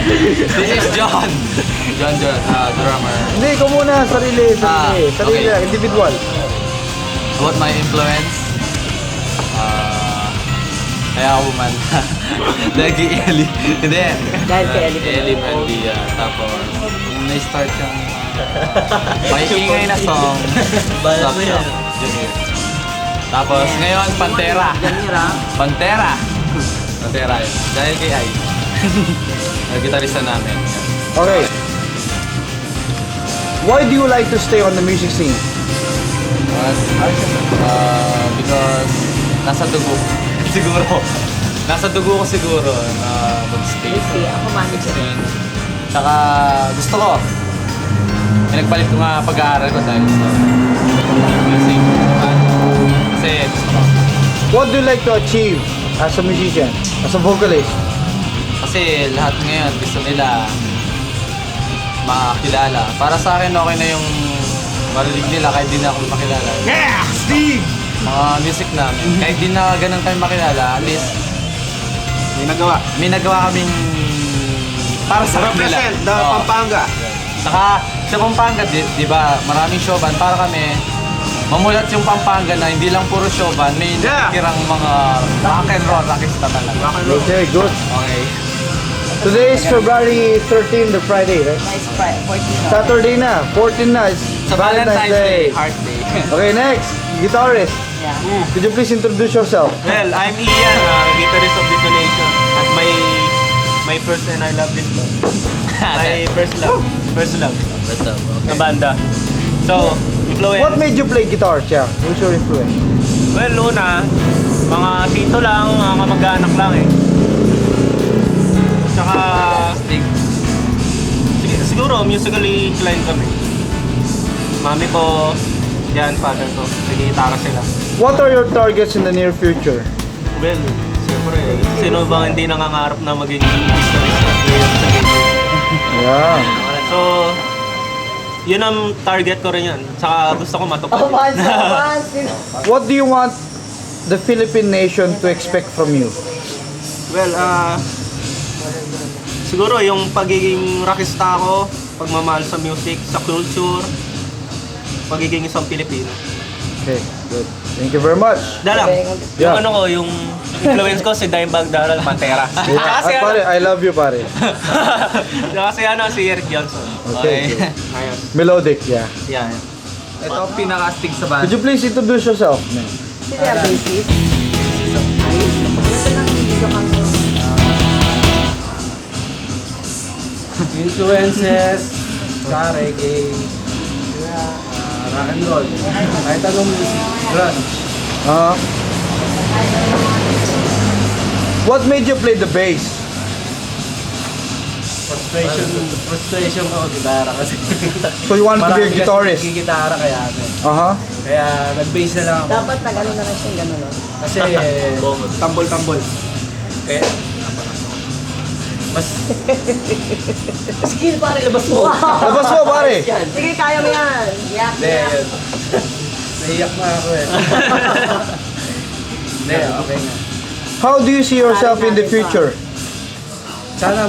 This is John. John, drummer. Hindi, ikaw muna. Sarili. Sarili okay. lang, individual. About my influence? Kaya ako bumanda. Dahil kay Ellie. Hindi. Dahil kay Ellie. Ellie Mendia. Tapos, nung na-start yung maingay na song. Stop Shop. Junior. Tapos, ngayon, Pantera. Pantera. Pantera yun. Dahil kay Ai. Gitarista namin. Okay. Why do you like to stay on the music scene? Because nasa dugo. Siguro. Nasa dugo ko siguro na mag-stay. Ako manager. Saka gusto ko. Pinagpalit ko nga pag-aaral ko dahil sa music. Kasi gusto ko. What do you like to achieve as a musician? As a vocalist? Kasi lahat ngayon gusto nila makakilala. Para sa akin okay na yung marinig nila kahit di na ako makilala. Yeah! Steve! Mga music namin. Kahit di na ganun kami makilala, at least may nagawa kaming para sa kanila. Represent the Pampanga. Saka sa Pampanga, di ba, maraming showband. Para kami, mamulat yung Pampanga na hindi lang puro showband, may nakikirang mga rock and roll rockista talaga. Okay, good. Okay. Today is February 13, the Friday, right? Nice Friday. 14. Saturday na, 14 na. It's Sa Valentine's Day, Heart Day. Okay, next, guitarist. Yeah. Could you please introduce yourself? Well, I'm Ian, guitarist of Detonation. At my first and I love this song. My first love. First love. Basta, Na banda. So, influence. What made you play guitar, Chia? Who's your influence? Well, una, mga tito lang, mga kamag-anak lang eh. Tsaka, siguro musically inclined kami. Mami ko, yan, father ko, nag-gitara sila. What are your targets in the near future? Well, siyempre, sino bang hindi nangangarap na maging guitarist at player sa game? Yeah. So, yun ang target ko rin yan. Saka gusto ko matupad. What do you want the Philippine nation to expect from you? Well, siguro yung pagiging rockista ko, pagmamahal sa music, sa culture, pagiging isang Pilipino. Okay, good. Thank you very much. Dalang, Yeah. yung ano ko, yung influence ko si Dimebag Darrell Pantera. Yeah. Kasi Pare, I love you, pare. kasi ano, si Eric Johnson. Okay. good. Ayun. Melodic, yeah. Yan. Ito ang pinaka-astig sa band. Could you please introduce yourself, man? Sino yung bassist? Ayos. Ito lang yung video kang Influences, ska, reggae, rock and roll, kahit anong music, grunge. What made you play the bass? Frustration ko, gitara kasi. So you want to be a guitarist? Gitara kaya Kaya nag-bass na lang ako. dapat nag-ano na rin siya gano'n, no? Kasi tambol-tambol. Eh, mas Skill pare, labas mo. Labas mo, pare. Sige, kaya mo yan. Yak, hindi, yak. yun. Naiyak na ako eh. Hindi, okay na. How do you see yourself in the future? Sana,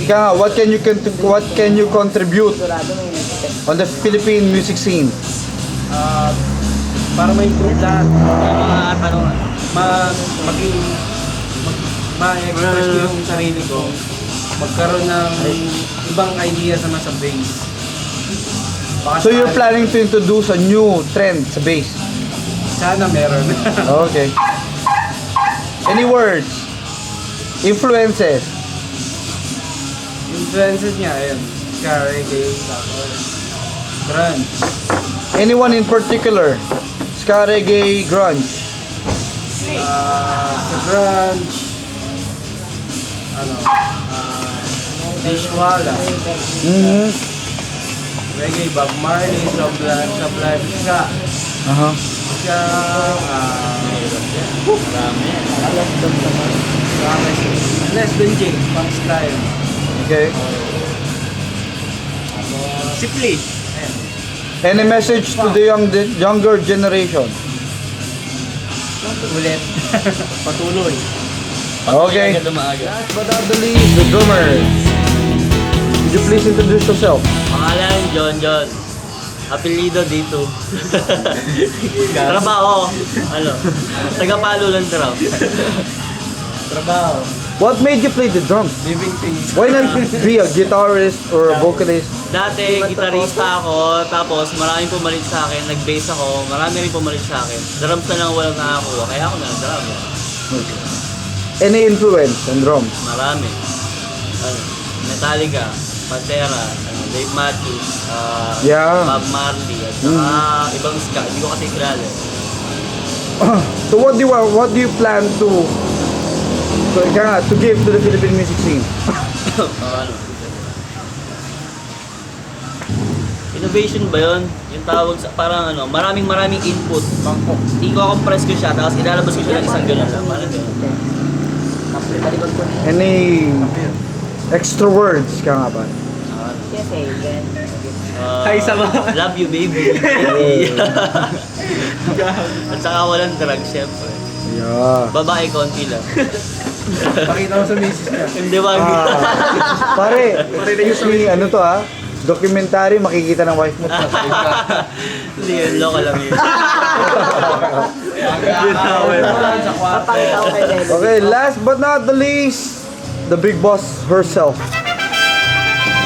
Ika, what can you contribute Sigurado may nag-test. on the Philippine music scene? para ma-improve lahat. Maging ma-express ko yung sarili ko. Magkaroon ng ibang ideas naman sa bass. Baka So you're sana- planning to introduce a new trend sa bass? Sana meron. Okay. Any words? Influences? Influences niya, ayun. Ska, reggae, tapos grunge. Anyone in particular? Ska, reggae, grunge? Sa grunge, Dishwalla, Mm-hmm. reggae, Bob Marley, Sublime Ska, Uh-huh. Ska, Less Than Jake, pang style. Okay. Simply, Any message to the younger generation? ulit, patuloy. Okay. Agad umaga. Last but not the least, the drummer. Could you please introduce yourself? Pangalan, John. Apelido dito. Trabaho. Taga-Palo lang Trabaho. What made you play the drums? Living things. Why not be a guitarist or a vocalist? Dati, gitarista ako, tapos maraming pumalit sa akin, nag-bass ako, marami rin pumalit sa akin. Drums na lang walang nakakuha, kaya ako na drum. Any influence on drums? Marami. Metallica, Pantera, Dave Matthews, Yeah. Bob Marley, at saka ibang ska, hindi ko kasi kilala. So what do you plan to give to the Philippine music scene? Innovation ba yun? Yung tawag sa parang maraming input. Hindi ko compress ko siya, tapos ilalabas ko siya ng isang ganun lang. Parang ganun. Any extra words ka nga ba? Yes, alien. Ay, sama. Love you, baby. At saka walang drugs, syempre. Yeah. Babae, konti lang. Pakita mo sa misis niya. Hindi ba? Pare, ano to documentary, makikita ng wife mo. Hindi yun, loko lang yun. Papakita ko kay Lele. Okay, last but not the least, the big boss herself.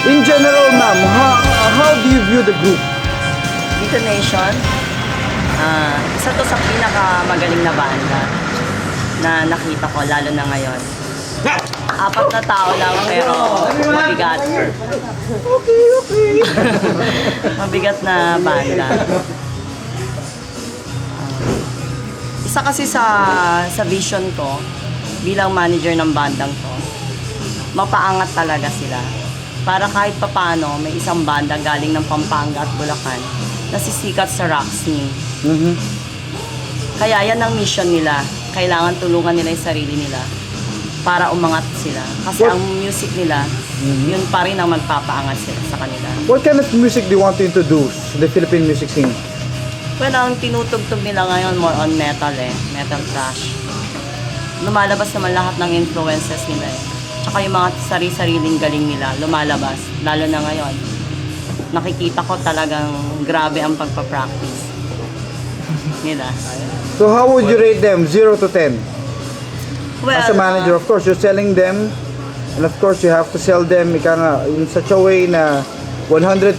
In general, ma'am, how do you view the group? Detonation, isa to sa pinakamagaling na banda na nakita ko, lalo na ngayon. 4 na tao lang pero mabigat. Mabigat na banda. Isa kasi sa vision ko bilang manager ng bandang to, mapaangat talaga sila. Para kahit papano may isang banda galing ng Pampanga at Bulacan na sisikat sa rock scene. Kaya yan ang mission nila. Kailangan tulungan nila yung sarili nila para umangat sila. Kasi ang music nila, yun pa rin ang magpapaangat sila sa kanila. What kind of music do you want to introduce to the Philippine music scene? Well, ang tinutugtog nila ngayon more on metal metal thrash. Lumalabas naman lahat ng influences nila Tsaka yung mga sari-sariling galing nila lumalabas, lalo na ngayon. Nakikita ko talagang grabe ang pagpa-practice nila. So how would you rate them, 0 to 10? Well, As a manager, of course, you're selling them, and of course, you have to sell them in such a way na 100%,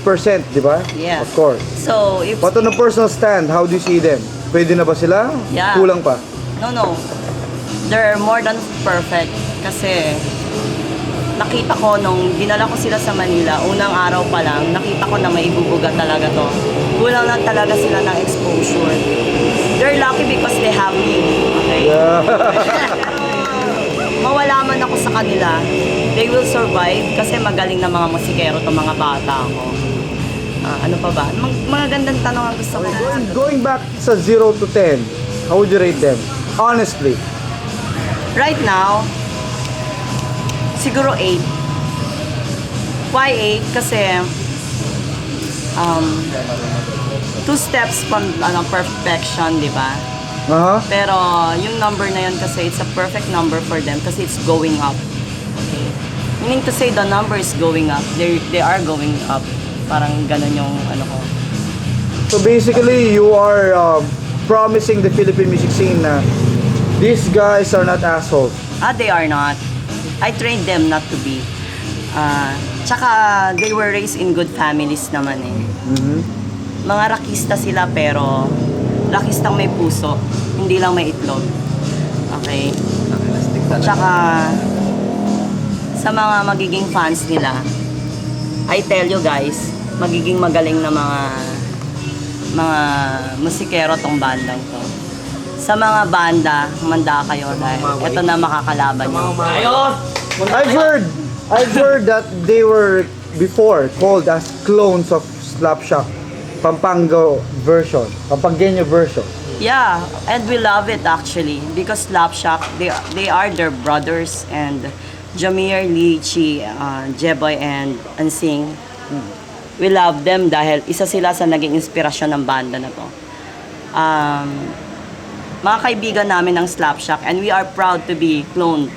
di ba? Yes. Of course. So, if... But on a personal stand, how do you see them? Pwede na ba sila? Yeah. Kulang pa? No. They're more than perfect kasi nakita ko nung dinala ko sila sa Manila, unang araw pa lang, nakita ko na may ibubuga talaga to. Kulang lang talaga sila ng exposure. They're lucky because they have me. Okay? Yeah. Mawala man ako sa kanila, they will survive kasi magaling na mga musikero itong mga bata ko. Ano pa ba? Mga gandang tanong ang gusto ko. Going back sa 0 to 10, how would you rate them? Honestly. Right now, siguro 8. Why 8? Kasi 2 steps from perfection, di ba? Pero yung number na yun kasi it's a perfect number for them kasi it's going up. Okay? Meaning to say the number is going up. They are going up. Parang ganun yung ano ko. So basically, you are promising the Philippine music scene na these guys are not assholes. They are not. I trained them not to be. Tsaka they were raised in good families naman Mga rakista sila pero rakistang may puso, hindi lang may itlog. Okay? Tsaka sa mga magiging fans nila, I tell you guys, magiging magaling na mga musikero tong bandang to. Sa mga banda, manda kayo dahil ito na makakalaban nyo. I've heard that they were before called as clones of Slapshot, Pampanga version, Pampangueño version. Yeah, and we love it actually because Slapshot, they are their brothers and Jamir, Lichi, Jeboy and Ansing. We love them dahil isa sila sa naging inspirasyon ng banda na to. Mga kaibigan namin ng Slapshot and we are proud to be cloned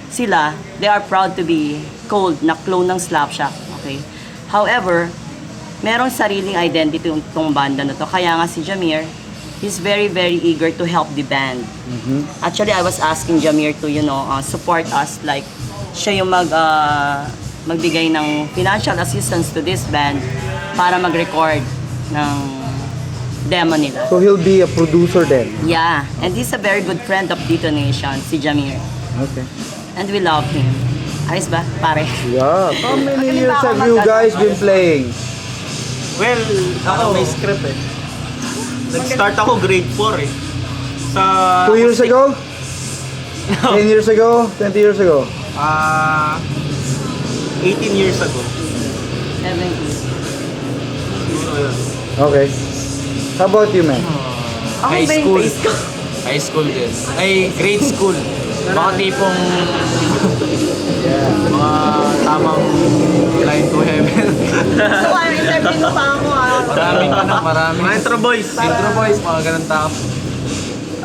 sila, they are proud to be called na clone ng Slapshot. Okay? However, merong sariling identity itong banda na to. Kaya nga si Jamir, he's very, very eager to help the band. Actually, I was asking Jamir to, support us. Like, siya yung magbigay ng financial assistance to this band para mag-record ng demo nila. So he'll be a producer then. Yeah, and he's a very good friend of Detonation, si Jamir. Okay. And we love him. Ayos ba, pare? Yeah. How many years have you guys been playing? Well, ako may script eh. Nag-start ako grade 4 eh. Sa... 2 years ago? 10 years ago? 20 years ago? 18 years ago. 70s. Siguro yun. Okay. How about you, man? Ako High ba yung school. face ko? High school din. Ay, grade school. Mga tipong mga tamang line to heaven. So, ano, interview mo pa ako, Marami. Mga intro boys. Intro boys, mga ganun tao.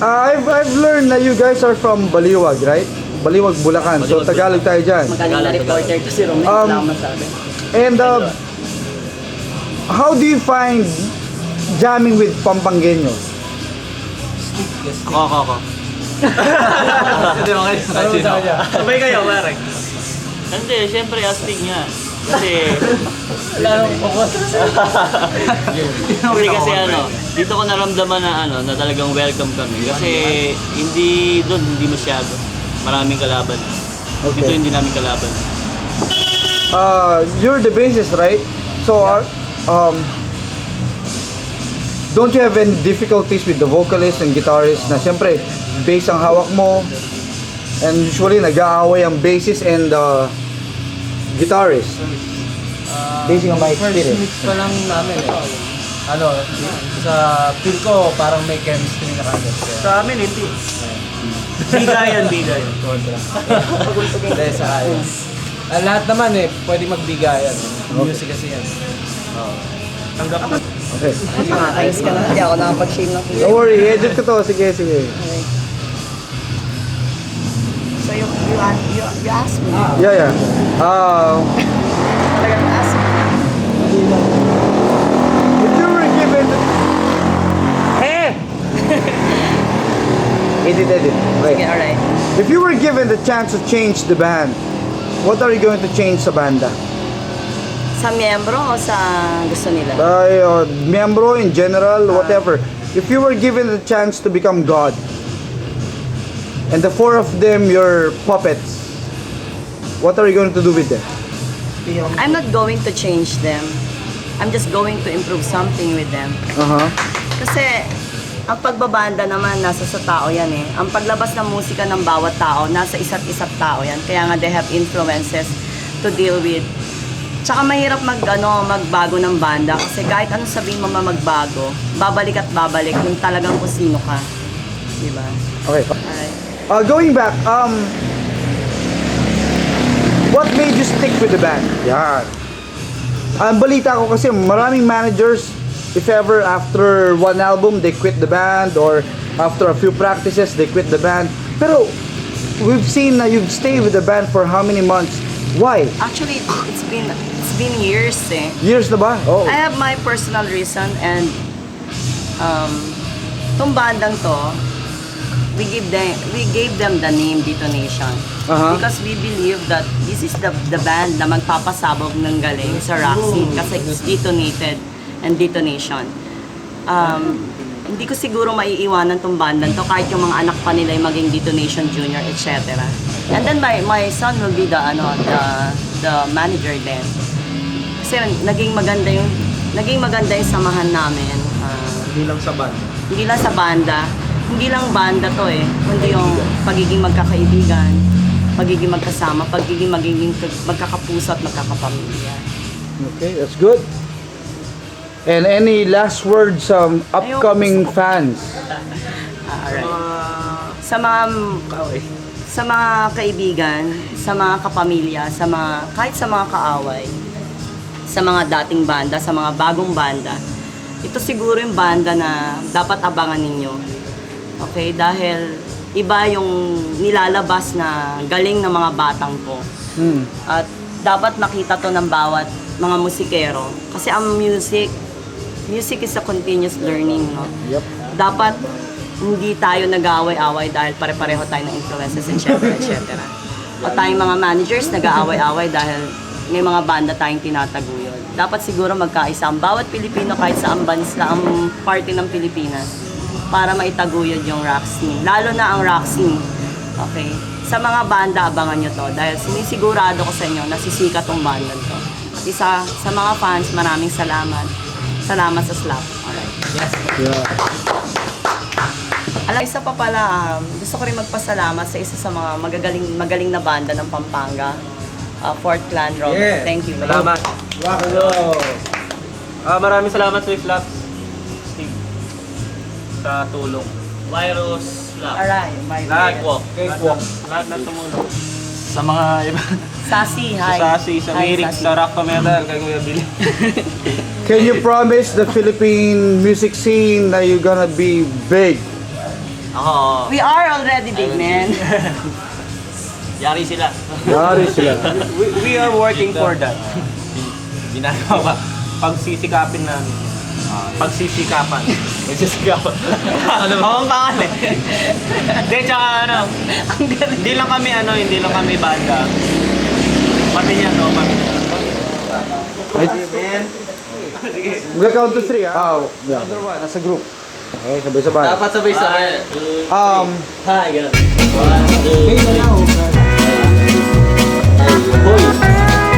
I've learned na you guys are from Baliwag, right? Baliwag, Bulacan. So Tagalog tayo dyan. Magaling na reporter to si Romel, lang masabi. And how do you find jamming with Pampangueños? Ako. Hindi, okay. Sabay kayo, pare. Hindi, syempre astig nga. Kasi, hindi kasi dito ko naramdaman na talagang welcome kami. Kasi hindi masyado. Maraming kalaban. Okay. Dito hindi namin kalaban. You're the bassist, right? So, don't you have any difficulties with the vocalist and guitarist na siyempre, bass ang hawak mo and usually nag-aaway ang bassist and guitarist? Basing on my First experience. mix pa lang namin eh. Sa feel ko parang may chemistry na kagad. Sa amin, hindi. Bigayan. Hindi, sa ayos. Lahat naman eh, pwede magbigayan. Music kasi yan. Tanggap mo. Okay. Ayos ka na, hindi ako nakapag-shave ng kuya. Don't worry, edit ko to. Sige. So, you asked me. Yeah. Talagang ask me. If you were given edit. Wait. Okay, alright. If you were given the chance to change the band, what are you going to change sa banda? Sa miyembro o sa gusto nila? Membro in general, whatever. If you were given the chance to become God, and the 4 of them your puppets, what are you going to do with them? I'm not going to change them. I'm just going to improve something with them. Kasi, ang pagbabanda naman, nasa sa tao yan eh. Ang paglabas ng musika ng bawat tao, nasa isa't tao yan. Kaya nga, they have influences to deal with. Tsaka mahirap magbago ng banda. Kasi kahit anong sabihin mo magbago, babalik at babalik kung talagang kung sino ka. Diba? Okay. Alright. Going back, what made you stick with the band? Yan. Ang balita ko kasi maraming managers, if ever after one album, they quit the band, or after a few practices, they quit the band. Pero we've seen na you've stayed with the band for how many months? Why? Actually, it's been years eh. Years na ba? Oh. I have my personal reason and tong bandang to, we gave them the name Detonation. Because we believe that this is the band na magpapasabog ng galing sa rock scene kasi it's detonated and Detonation. Hindi ko siguro maiiwanan tong bandang to kahit yung mga anak pa nila ay maging Detonation Junior, etc. And then my son will be the manager then. Kasi naging maganda yung samahan namin. Hindi lang sa band. Hindi lang sa banda, hindi lang banda to eh, kundi yung pagiging magkakaibigan, pagiging magkasama, magiging magkakapuso at magkakapamilya. Okay, that's good. And any last words sa upcoming fans? Alright. Sa mga kaibigan, sa mga kapamilya, kahit sa mga kaaway, sa mga dating banda, sa mga bagong banda, ito siguro yung banda na dapat abangan ninyo. Okay? Dahil iba yung nilalabas na galing ng mga batang to. At dapat makita to ng bawat mga musikero. Kasi ang music is a continuous learning, no? Yep. Dapat hindi tayo nag-aaway-away dahil pare-pareho tayo ng influences, etc. O tayong mga managers nag-aaway-away dahil may mga banda tayong tinataguyod. Dapat siguro magkaisa ang bawat Pilipino kahit sa ang party ng Pilipinas para maitaguyod yung rock scene. Lalo na ang rock scene. Okay? Sa mga banda, abangan nyo to dahil sinisigurado ko sa inyo na sisikat tong banda to. At isa sa mga fans, maraming salamat. Salamat sa Slap. Alright. Yeah. Alam, isa pa pala, gusto ko rin magpasalamat sa isa sa mga magaling na banda ng Pampanga, Fourth Clan Rock. Yeah. Thank you. Salamat. Maraming salamat sa Slaps, Steve, sa tulong. Virus Lab. Alright, bye. Cakewalk. Lahat na tumulong. Sa mga iba. Sassy, hi. Sa Sasi, sa Hi, Mirik, Sassy. sa Rock to Metal, kay Kuya Billy. Can you promise the Philippine music scene that you're gonna be big? Ako, We are already big, man. yari sila. Yari sila. We are working for that. Ginagawa. Pagsisikapin namin. Pagsisikapan. Pagsisikapan. Ano ba? Ang pangalan eh. Hindi, tsaka ano. Hindi lang kami banda. Pati niya, no? We'll count to 3, ah. Yeah. Nasa group. Okay, sabay-sabay. Dapat sabay-sabay. Hi, gano'n. 1, 2, 3.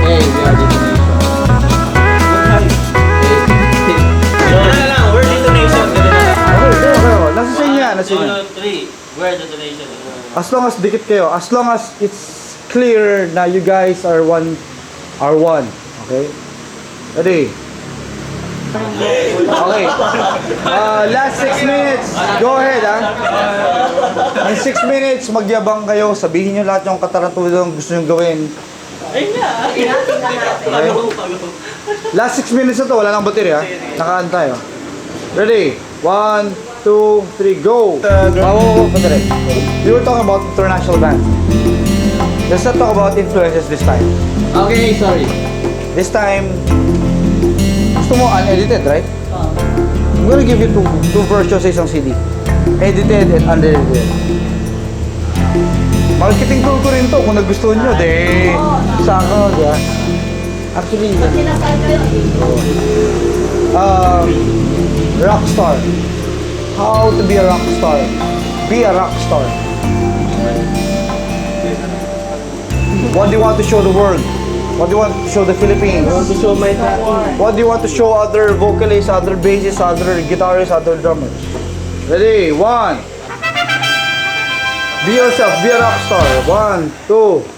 Hey, we are the Ganun na lang, we're detonation. Ganun na lang. Okay. Nasa sa inyo yan, nasa inyo. 1, 2, 3. Where the donation? As long as dikit kayo, as long as it's clear na you guys are one. Okay? Ready? Okay. Last 6 minutes. Go ahead, ha? In 6 minutes, magyabang kayo. Sabihin nyo lahat yung katarantudang gusto nyo gawin. Okay? Last 6 minutes na to. Wala nang battery, ha? Nakaan tayo. Ready? 1, 2, 3, go! Battery. We were talking about international band. Let's not talk about influences this time. Okay, sorry. This time, gusto mo unedited, right? I'm gonna give you two versions sa isang CD. Edited and unedited. Marketing tool ko rin to. Kung nagustuhan nyo, saka, di ba? Actually, rockstar. How to be a rockstar. Be a rockstar. What do you want to show the world? What do you want to show the Philippines? To show my talent. What do you want to show other vocalists, other bassists, other guitarists, other drummers? Ready? 1. Be yourself. Be a rock star. 1, 2.